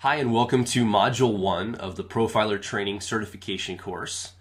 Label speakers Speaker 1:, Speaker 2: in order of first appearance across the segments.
Speaker 1: Hi, and welcome to Module 1 of the Profiler Training Certification course.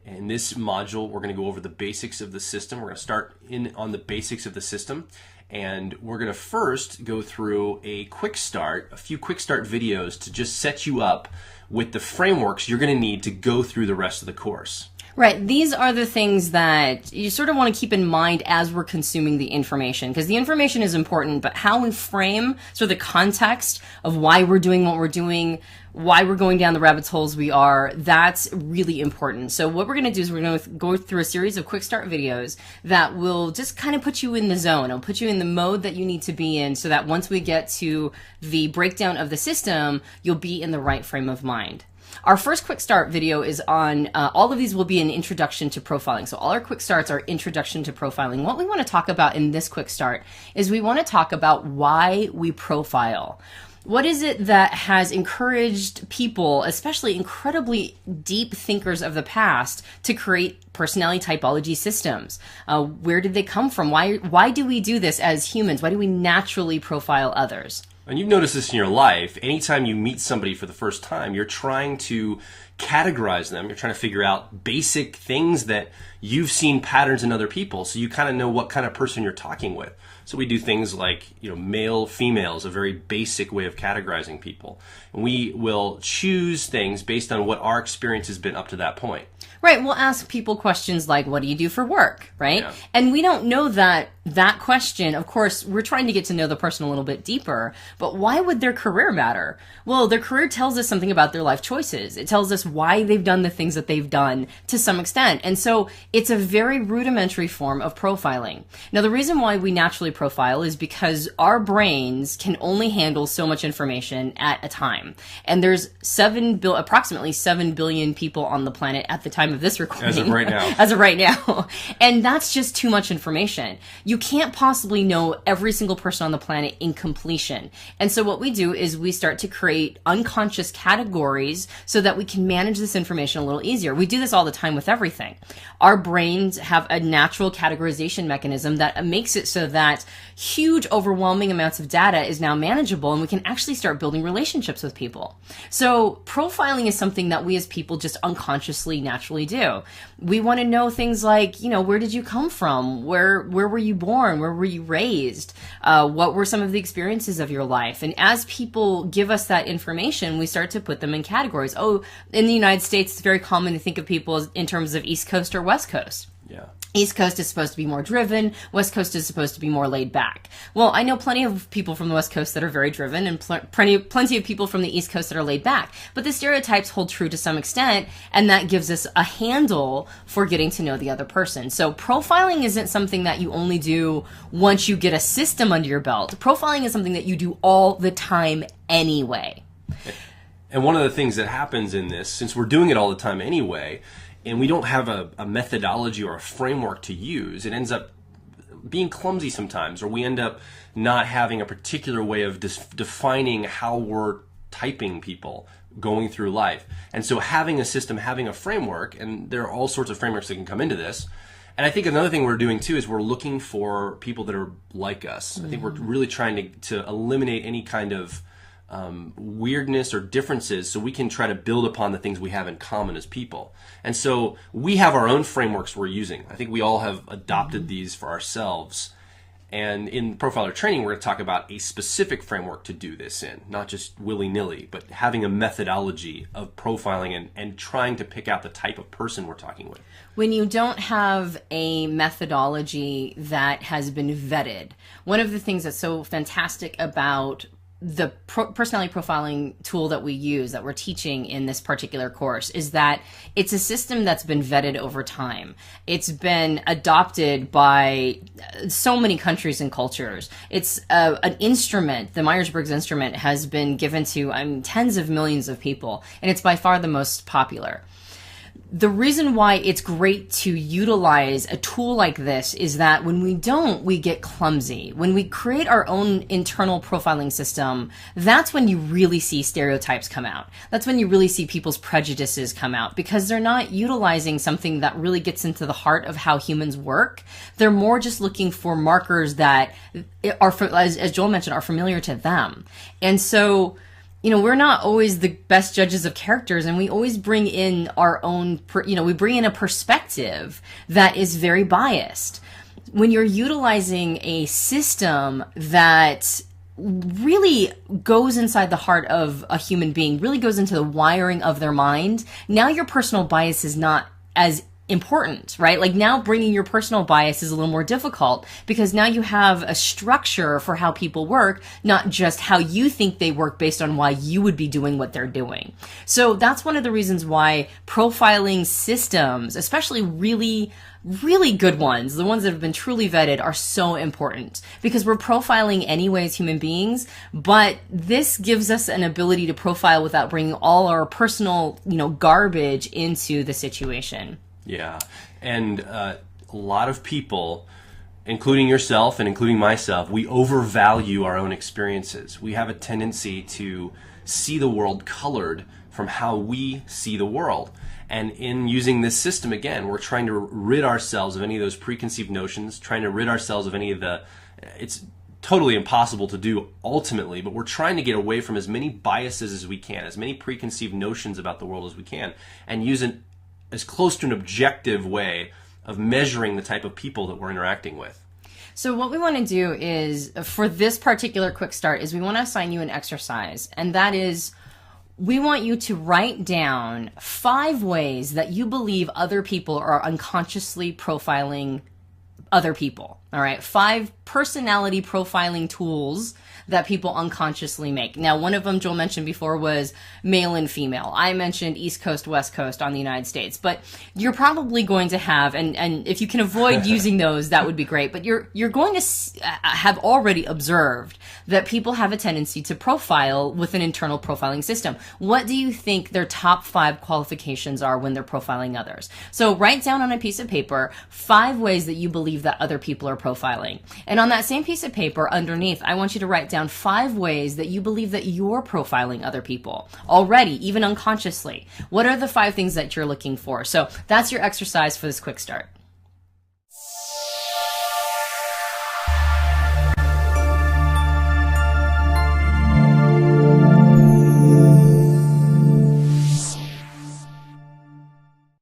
Speaker 1: In this module, we're going to go over the basics of the system. We're going to start in on the basics of the system, and we're going to first go through a few quick start videos to just set you up with the frameworks you're going to need to go through the rest of the course.
Speaker 2: Right. These are the things that you sort of want to keep in mind as we're consuming the information, because the information is important, but how we frame sort of the context of why we're doing what we're doing, why we're going down the rabbit holes we are, that's really important. So what we're going to do is we're going to go through a series of quick start videos that will just kind of put you in the zone. It'll put you in the mode that you need to be in so that once we get to the breakdown of the system, you'll be in the right frame of mind. Our first quick start video is on, all of these will be an introduction to profiling. So all our quick starts are introduction to profiling. What we want to talk about in this quick start is we want to talk about why we profile. What is it that has encouraged people, especially incredibly deep thinkers of the past, to create personality typology systems? Where did they come from? Why do we do this as humans? Why do we naturally profile others?
Speaker 1: And you've noticed this in your life. Anytime you meet somebody for the first time, you're trying to categorize them. You're trying to figure out basic things that you've seen patterns in other people, so you kind of know what kind of person you're talking with. So we do things like, male, female is a very basic way of categorizing people. And we will choose things based on what our experience has been up to that point.
Speaker 2: Right. We'll ask people questions like, what do you do for work? Right.
Speaker 1: Yeah.
Speaker 2: And we don't know that question. Of course, we're trying to get to know the person a little bit deeper, but why would their career matter? Well, their career tells us something about their life choices. It tells us why they've done the things that they've done to some extent. And so it's a very rudimentary form of profiling. Now, the reason why we naturally profile is because our brains can only handle so much information at a time. And there's approximately 7 billion people on the planet at the time of this recording.
Speaker 1: As of right now.
Speaker 2: As of right now. And that's just too much information. You can't possibly know every single person on the planet in completion. And so what we do is we start to create unconscious categories so that we can manage this information a little easier. We do this all the time with everything. Our brains have a natural categorization mechanism that makes it so that huge, overwhelming amounts of data is now manageable, and we can actually start building relationships with people. So profiling is something that we as people just unconsciously naturally do. We want to know things like, where did you come from? Where were you born? Where were you raised? What were some of the experiences of your life? And as people give us that information, we start to put them in categories. Oh, in the United States, it's very common to think of people in terms of East Coast or West Coast.
Speaker 1: Yeah.
Speaker 2: East Coast is supposed to be more driven. West Coast is supposed to be more laid back. Well, I know plenty of people from the West Coast that are very driven and plenty of people from the East Coast that are laid back. But the stereotypes hold true to some extent, and that gives us a handle for getting to know the other person. So profiling isn't something that you only do once you get a system under your belt. Profiling is something that you do all the time anyway.
Speaker 1: And one of the things that happens in this, since we're doing it all the time anyway, and we don't have a methodology or a framework to use, it ends up being clumsy sometimes, or we end up not having a particular way of defining how we're typing people going through life. And so having a system, having a framework, and there are all sorts of frameworks that can come into this. And I think another thing we're doing too is we're looking for people that are like us. I think we're really trying to eliminate any kind of weirdness or differences, so we can try to build upon the things we have in common as people. And so we have our own frameworks we're using. I think we all have adopted these for ourselves. And in profiler training, we're going to talk about a specific framework to do this in, not just willy-nilly, but having a methodology of profiling and trying to pick out the type of person we're talking with.
Speaker 2: When you don't have a methodology that has been vetted, one of the things that's so fantastic about the personality profiling tool that we use, that we're teaching in this particular course, is that it's a system that's been vetted over time. It's been adopted by so many countries and cultures. It's an instrument. The Myers-Briggs instrument has been given to tens of millions of people, and it's by far the most popular. The reason why it's great to utilize a tool like this is that when we don't, we get clumsy. When we create our own internal profiling system, that's when you really see stereotypes come out. That's when you really see people's prejudices come out, because they're not utilizing something that really gets into the heart of how humans work. They're more just looking for markers that are, as Joel mentioned, are familiar to them. And so we're not always the best judges of characters, and we always bring in our own, we bring in a perspective that is very biased. When you're utilizing a system that really goes inside the heart of a human being, really goes into the wiring of their mind, now your personal bias is not as important, right? Like now bringing your personal bias is a little more difficult because now you have a structure for how people work, not just how you think they work based on why you would be doing what they're doing. So that's one of the reasons why profiling systems, especially really good ones, the ones that have been truly vetted, are so important because we're profiling anyway as human beings, but this gives us an ability to profile without bringing all our personal, garbage into the situation.
Speaker 1: Yeah. And a lot of people, including yourself and including myself, we overvalue our own experiences. We have a tendency to see the world colored from how we see the world. And in using this system, again, we're trying to rid ourselves of any of those preconceived notions, trying to rid ourselves of any of it's totally impossible to do ultimately, but we're trying to get away from as many biases as we can, as many preconceived notions about the world as we can, and use as close to an objective way of measuring the type of people that we're interacting with.
Speaker 2: So what we want to do is, for this particular quick start, is we want to assign you an exercise, and that is, we want you to write down 5 ways that you believe other people are unconsciously profiling other people. All right, 5 personality profiling tools that people unconsciously make. Now, one of them Joel mentioned before was male and female. I mentioned East Coast, West Coast on the United States, but you're probably going to have, and if you can avoid using those, that would be great, but you're going to have already observed that people have a tendency to profile with an internal profiling system. What do you think their top 5 qualifications are when they're profiling others? So write down on a piece of paper 5 ways that you believe that other people are profiling. And on that same piece of paper underneath, I want you to write down 5 ways that you believe that you're profiling other people already, even unconsciously. What are the 5 things that you're looking for? So that's your exercise for this quick start.